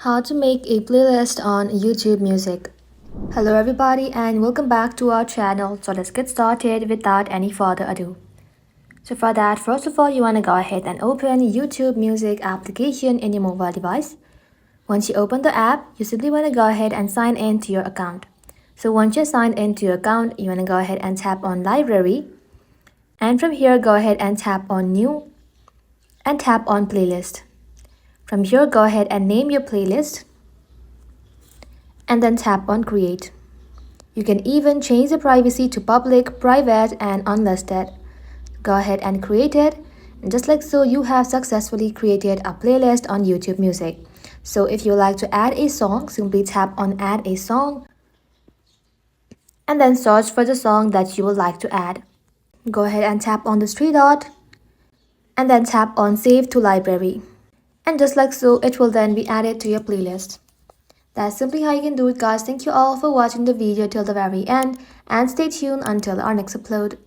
How to make a playlist on YouTube Music. Hello everybody and welcome back to our channel. So let's get started without any further ado. So for that, first of all, you want to go ahead and open YouTube Music application in your mobile device. Once you open the app, you simply want to go ahead and sign in to your account. So once you're signed into your account, you want to go ahead and tap on Library. And from here, go ahead and tap on New and tap on Playlist. From here, go ahead and name your playlist and then tap on Create. You can even change the privacy to public, private, and unlisted. Go ahead and create it. And just like so, you have successfully created a playlist on YouTube Music. So if you like to add a song, simply tap on Add a Song and then search for the song that you would like to add. Go ahead and tap on the three dot and then tap on Save to Library. And just like so, it will then be added to your playlist. That's simply how you can do it, guys. Thank you all for watching the video till the very end and stay tuned until our next upload.